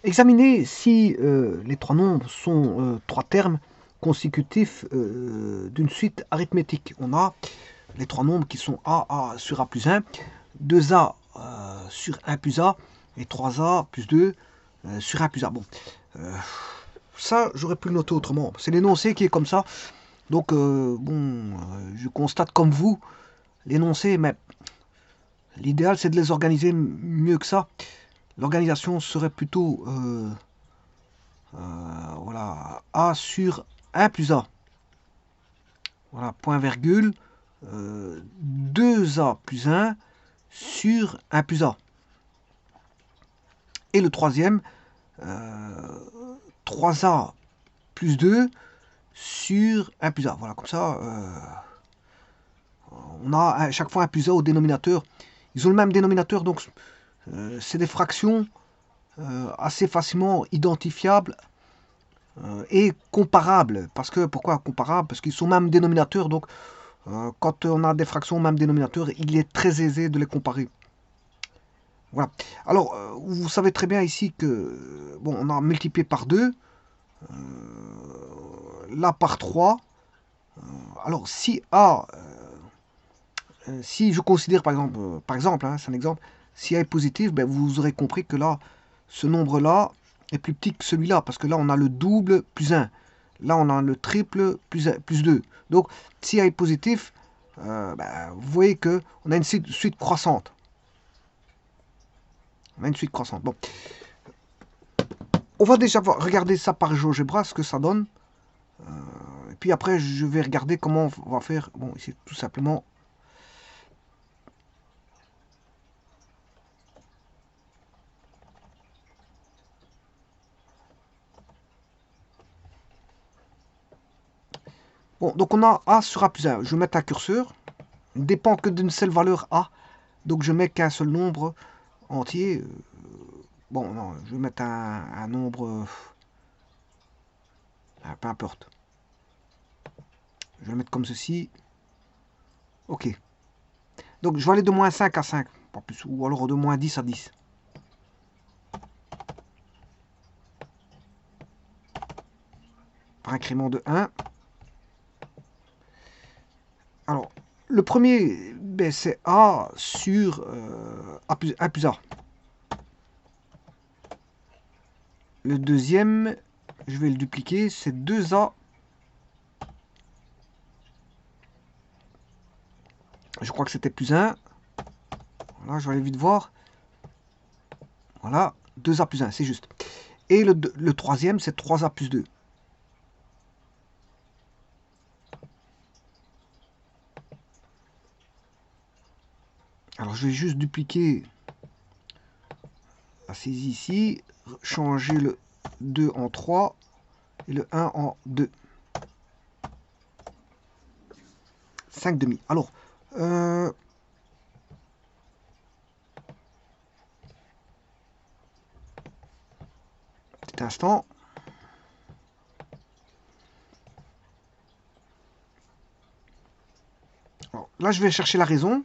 Examinez si les trois nombres sont trois termes consécutifs d'une suite arithmétique. On a les trois nombres qui sont A sur A plus 1, 2A sur 1 plus A et 3A plus 2 sur 1 plus A. Bon, ça, j'aurais pu le noter autrement. C'est l'énoncé qui est comme ça. Donc, je constate comme vous l'énoncé, mais l'idéal, c'est de les organiser mieux que ça. L'organisation serait plutôt voilà, A sur 1 plus A. Voilà, point virgule, 2A plus 1 sur 1 plus A. Et le troisième, 3A plus 2 sur 1 plus A. Voilà, comme ça, on a à chaque fois 1 plus A au dénominateur. Ils ont le même dénominateur, donc c'est des fractions assez facilement identifiables et comparables. Pourquoi comparables? Parce qu'ils sont même dénominateurs, donc quand on a des fractions au même dénominateur, il est très aisé de les comparer. Voilà. Alors, vous savez très bien ici que, bon, on a multiplié par 2, là par 3. Alors, si A, si je considère par exemple, hein, c'est un exemple, si A est positif, ben, vous aurez compris que là, ce nombre-là est plus petit que celui-là, parce que là, on a le double plus 1. Là, on a le triple plus 2. Donc, si A est positif, ben, vous voyez qu'on a une suite croissante. On a une suite croissante. Bon. On va déjà regarder ça par GeoGebra, ce que ça donne. Et puis après, je vais regarder comment on va faire. Bon, ici, tout simplement. Bon, donc on a A sur A plus 1. Je vais mettre un curseur. Il ne dépend que d'une seule valeur A. Donc je mets qu'un seul nombre entier. Bon, non, je vais mettre un nombre... peu importe. Je vais le mettre comme ceci. Ok. Donc je vais aller de moins 5 à 5. Pas plus, ou alors de moins 10 à 10. Par incrément de 1. Alors, le premier, ben, c'est A sur A plus 1 plus A. Le deuxième, je vais le dupliquer, c'est 2A. Je crois que c'était plus 1. Voilà, je vais aller vite voir. Voilà, 2A plus 1, c'est juste. Et le troisième, c'est 3A plus 2. Alors, je vais juste dupliquer la saisie ici, changer le 2 en 3 et le 1 en 2. 5 demi. Alors, petit instant. Alors, là, je vais chercher la raison,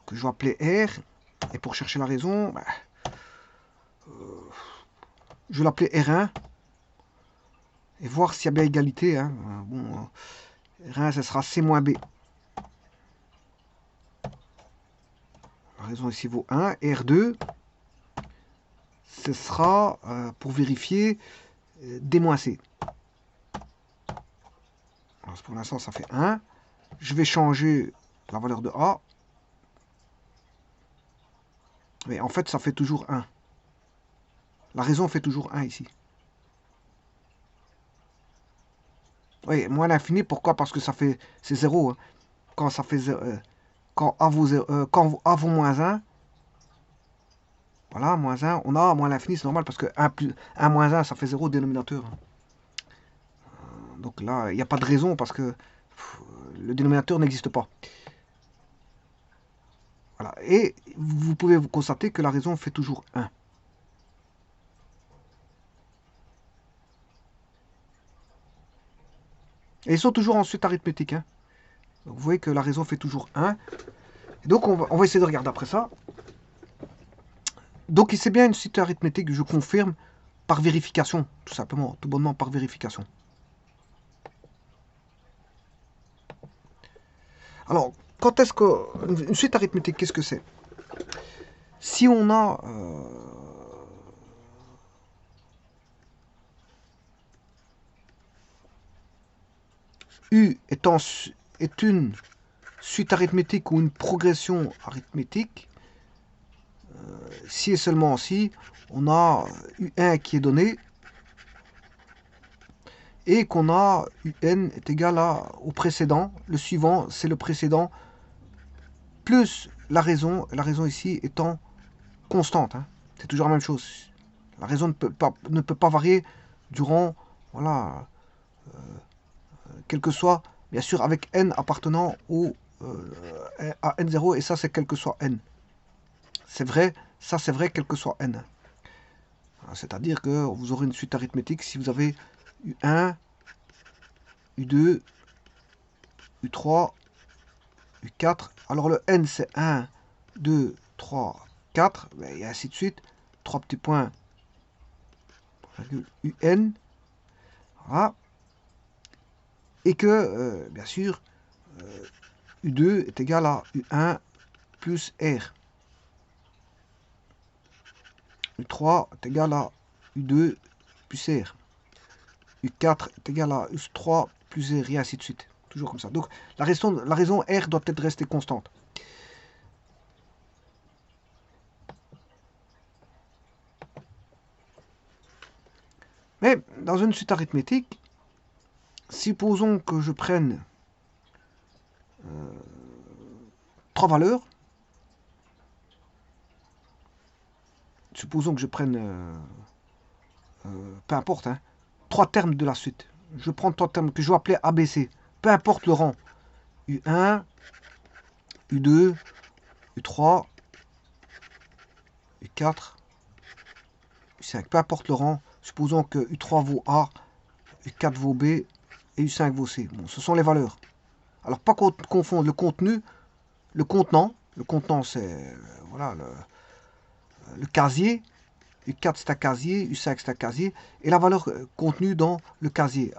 que je vais appeler R. Et pour chercher la raison, bah, je vais l'appeler R1. Et voir s'il y a bien égalité. Hein. Bon, R1, ce sera C moins B. La raison ici vaut 1. Et R2, ce sera, pour vérifier, D moins C. Alors, pour l'instant, ça fait 1. Je vais changer la valeur de A. Mais en fait, ça fait toujours 1. La raison fait toujours 1 ici. Oui, moins l'infini, pourquoi? Parce que ça fait, c'est 0. Hein. Quand ça fait quand A vaut moins 1, voilà, moins 1, on a moins l'infini, c'est normal, parce que 1 moins 1, ça fait 0 dénominateur. Hein. Donc là, il n'y a pas de raison, parce que le dénominateur n'existe pas. Voilà. Et vous pouvez vous constater que la raison fait toujours 1. Et ils sont toujours en suite arithmétique. Hein. Donc vous voyez que la raison fait toujours 1. Et donc on va essayer de regarder après ça. Donc c'est bien une suite arithmétique, je confirme, par vérification, tout simplement, tout bonnement par vérification. Alors, quand est-ce que... Une suite arithmétique, qu'est-ce que c'est? Si on a... U est une suite arithmétique ou une progression arithmétique, si et seulement si on a U1 qui est donné et qu'on a UN est égal au précédent. Le suivant, c'est le précédent plus la raison ici étant constante. Hein. C'est toujours la même chose. La raison ne peut pas varier durant, voilà, quel que soit, bien sûr, avec n appartenant à n0, et ça, c'est quel que soit n. C'est vrai, ça, c'est vrai, quel que soit n. C'est-à-dire que vous aurez une suite arithmétique si vous avez U1, U2, U3, U4. Alors le n, c'est 1, 2, 3, 4, et ainsi de suite. 3 petits points, UN. Voilà. Et que, bien sûr, U2 est égal à U1 plus R. U3 est égal à U2 plus R. U4 est égal à U3 plus R, et ainsi de suite. Toujours comme ça. Donc, la raison R doit peut-être rester constante. Mais, dans une suite arithmétique, supposons que je prenne 3 valeurs. Supposons que je prenne, peu importe, hein, 3 termes de la suite. Je prends 3 termes que je vais appeler ABC. Peu importe le rang. U1, U2, U3, U4, U5. Peu importe le rang. Supposons que U3 vaut A, U4 vaut B et U5 vaut C. Bon, ce sont les valeurs. Alors, pas confondre le contenu, le contenant. Le contenant, c'est voilà, le casier. U4 c'est un casier, U5 c'est un casier, et la valeur contenue dans le casier.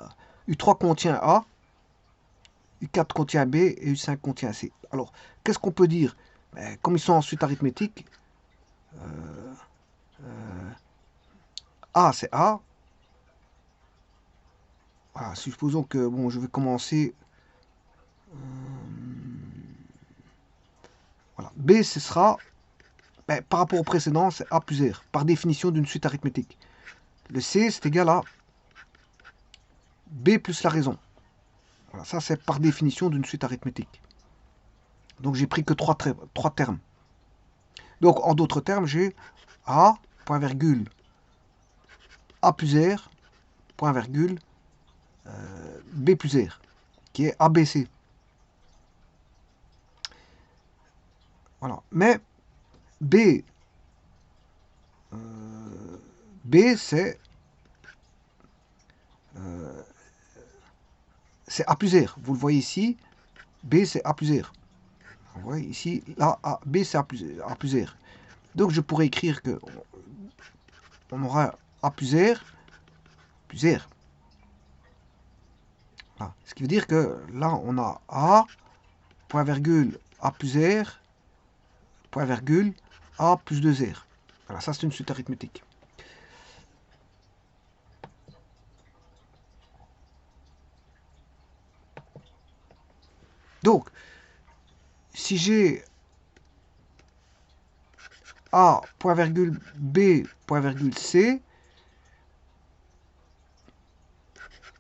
U3 contient A, U4 contient B et U5 contient C. Alors, qu'est-ce qu'on peut dire? Comme ils sont en suite arithmétique, A c'est A. Voilà, supposons que bon, je vais commencer. Voilà. B ce sera, par rapport au précédent, c'est A plus R, par définition d'une suite arithmétique. Le C c'est égal à B plus la raison. Voilà, ça c'est par définition d'une suite arithmétique. Donc j'ai pris que 3 termes. Donc en d'autres termes, j'ai A, point virgule, A plus R, point virgule, B plus R, qui est ABC. Voilà. Mais B, c'est A plus R. Vous le voyez ici, B c'est A plus R. Vous voyez ici, là, B c'est A plus R. Donc je pourrais écrire que on aura A plus R, plus R. Voilà. Ce qui veut dire que là, on a A, point virgule, A plus R, point virgule, A plus 2R. Voilà, ça c'est une suite arithmétique. Donc, si j'ai A, point virgule, B, point virgule, C,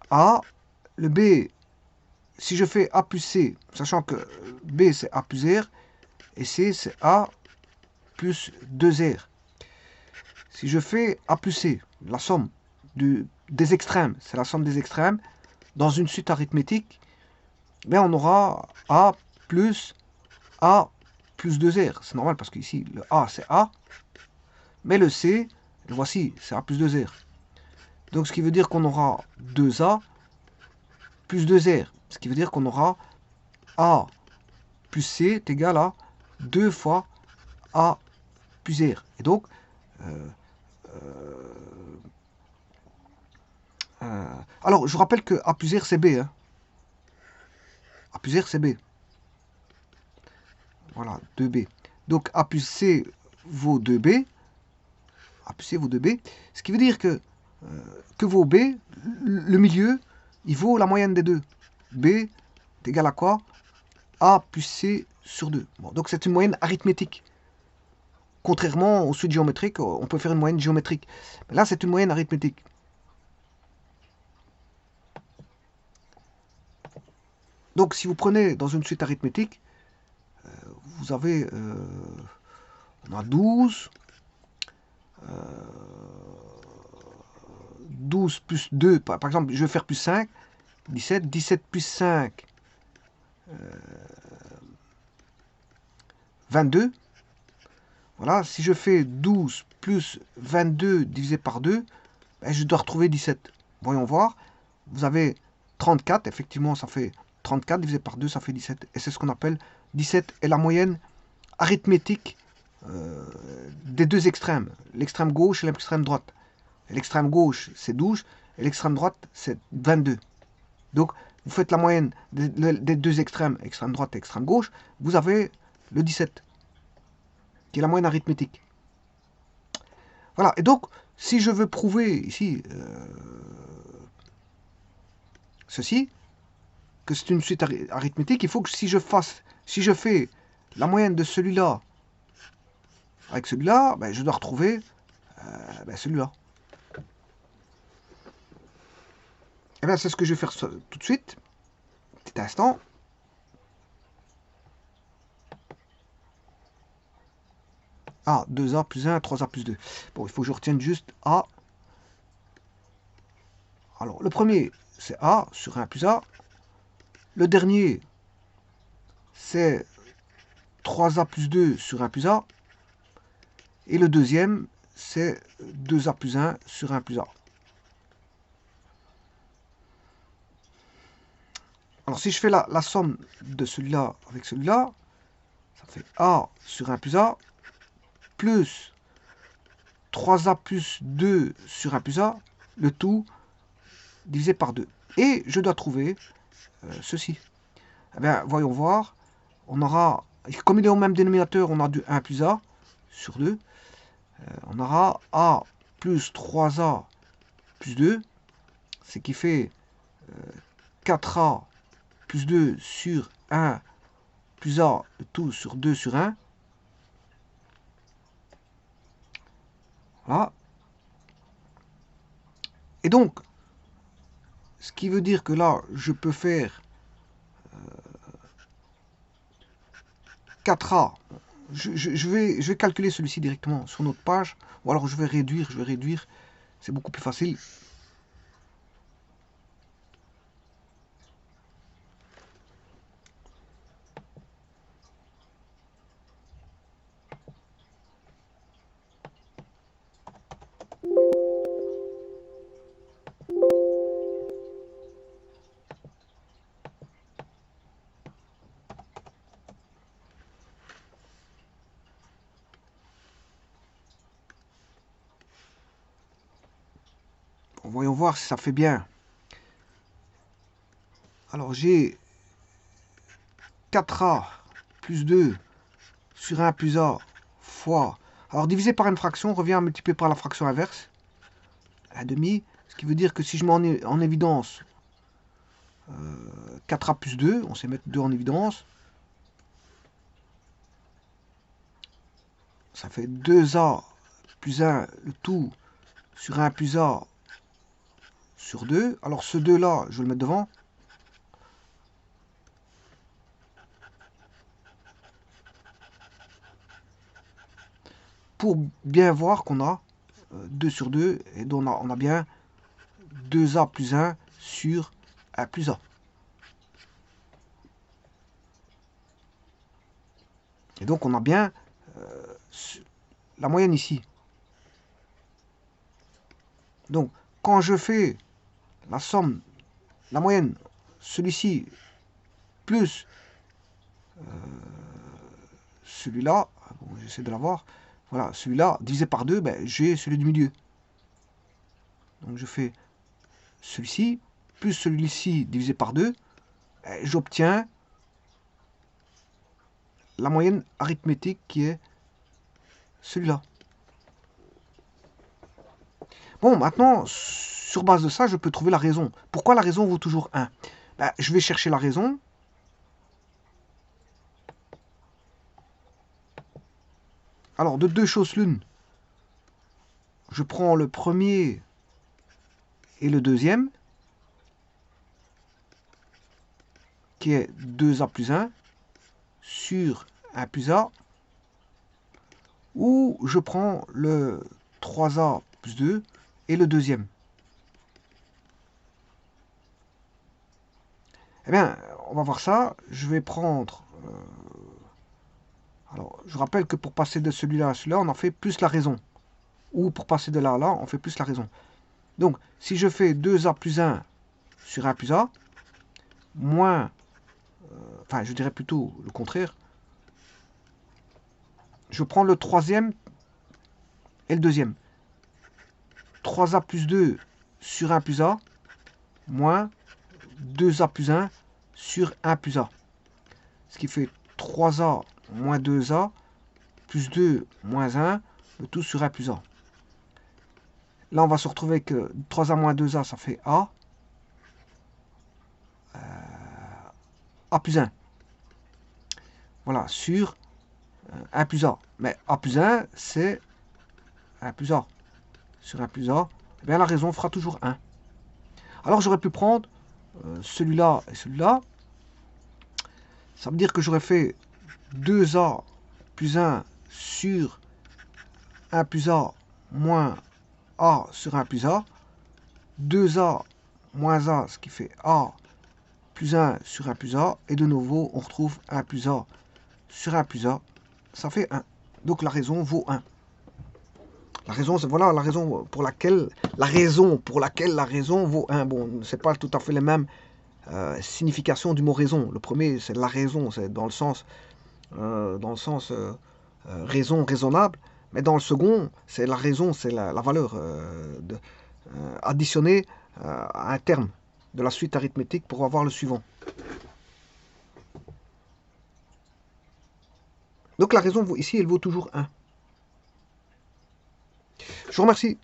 A, le B, si je fais A plus C, sachant que B c'est A plus R, et C c'est A plus 2R. Si je fais A plus C, la somme des extrêmes, c'est la somme des extrêmes, dans une suite arithmétique, ben on aura A plus 2R. C'est normal parce qu'ici, le A c'est A, mais le C, le voici, c'est A plus 2R. Donc ce qui veut dire qu'on aura 2A plus 2R. Ce qui veut dire qu'on aura A plus C est égal à 2 fois A plus R. Et donc, Alors, je vous rappelle que A plus R, c'est B. Hein. A plus R, c'est B. Voilà, 2B. Donc, A plus C vaut 2B. A plus C vaut 2B. Ce qui veut dire que vaut B, le milieu, il vaut la moyenne des deux. B est égal à quoi? A plus C sur 2. Bon, donc, c'est une moyenne arithmétique. Contrairement aux suites géométriques, on peut faire une moyenne géométrique. Mais là, c'est une moyenne arithmétique. Donc, si vous prenez dans une suite arithmétique, vous avez, on a 12, 12 plus 2, par exemple, je vais faire plus 5, 17, 17 plus 5, 22. Voilà, si je fais 12 plus 22 divisé par 2, ben, je dois retrouver 17. Voyons voir, vous avez 34, effectivement, ça fait 34 divisé par 2, ça fait 17. Et c'est ce qu'on appelle 17 est la moyenne arithmétique des deux extrêmes, l'extrême gauche et l'extrême droite. L'extrême gauche, c'est 12, et l'extrême droite, c'est 22. Donc, vous faites la moyenne des deux extrêmes, extrême droite et extrême gauche, vous avez le 17, qui est la moyenne arithmétique. Voilà, et donc, si je veux prouver ici ceci, que c'est une suite arithmétique, il faut que si je fais la moyenne de celui-là avec celui-là, ben, je dois retrouver celui-là. Et bien, c'est ce que je vais faire tout de suite. Petit instant. A, 2A plus 1, 3A plus 2. Bon, il faut que je retienne juste A. Alors, le premier, c'est A sur 1 plus A. Le dernier, c'est 3A plus 2 sur 1 plus A. Et le deuxième, c'est 2A plus 1 sur 1 plus A. Alors, si je fais la somme de celui-là avec celui-là, ça fait A sur 1 plus A, plus 3A plus 2 sur 1 plus A, le tout divisé par 2. Et je dois trouver ceci. Eh bien, voyons voir. On aura, comme il est au même dénominateur, on a du 1 plus A sur 2. On aura A plus 3A plus 2, ce qui fait 4A plus 2 sur 1 plus A, le tout sur 2 sur 1. Voilà. Et donc, ce qui veut dire que là, je peux faire 4A. Je vais calculer celui-ci directement sur notre page. Ou alors je vais réduire. C'est beaucoup plus facile. Voyons voir si ça fait bien. Alors j'ai 4A plus 2 sur 1 plus A fois... Alors divisé par une fraction, on revient à multiplier par la fraction inverse. Un demi. Ce qui veut dire que si je mets en évidence 4A plus 2, on sait mettre 2 en évidence. Ça fait 2A plus 1, le tout sur 1 plus A sur 2. Alors ce 2 là, je vais le mettre devant. Pour bien voir qu'on a 2 sur 2, et donc on a bien 2A plus 1 sur 1 plus A. Et donc on a bien la moyenne ici. Donc quand je fais la somme, la moyenne, celui-ci, plus celui-là, bon, j'essaie de l'avoir, Voilà, celui-là, divisé par 2, ben, j'ai celui du milieu. Donc je fais celui-ci, plus celui-ci divisé par 2, ben, j'obtiens la moyenne arithmétique qui est celui-là. Bon, maintenant, sur base de ça, je peux trouver la raison. Pourquoi la raison vaut toujours 1? Ben, je vais chercher la raison. Alors, de deux choses l'une, je prends le premier et le deuxième, qui est 2a plus 1, sur 1 plus a, ou je prends le 3a plus 2 et le deuxième. Eh bien, on va voir ça. Je vais prendre... alors, je rappelle que pour passer de celui-là à celui-là, on en fait plus la raison. Ou pour passer de là à là, on fait plus la raison. Donc, si je fais 2a plus 1 sur 1 plus a, moins... enfin, je dirais plutôt le contraire. Je prends le troisième et le deuxième. 3a plus 2 sur 1 plus a, moins 2a plus 1 sur 1 plus a. Ce qui fait 3a moins 2a plus 2 moins 1, le tout sur 1 plus a. Là, on va se retrouver que 3a moins 2a, ça fait a. A plus 1. Voilà, sur 1 plus a. Mais a plus 1, c'est 1 plus a. Sur 1 plus a, eh bien, la raison fera toujours 1. Alors, j'aurais pu prendre celui-là et celui-là. Ça veut dire que j'aurais fait 2a plus 1 sur 1 plus a moins a sur 1 plus a. 2a moins a, ce qui fait a plus 1 sur 1 plus a. Et de nouveau, on retrouve 1 plus a sur 1 plus a. Ça fait 1. Donc la raison vaut 1. La raison, voilà la raison pour laquelle la raison vaut 1. Bon, c'est pas tout à fait les mêmes significations du mot raison. Le premier, c'est la raison, c'est dans le sens raison raisonnable. Mais dans le second, c'est la raison, c'est la valeur additionnée à un terme de la suite arithmétique pour avoir le suivant. Donc la raison ici, elle vaut toujours 1. Je vous remercie.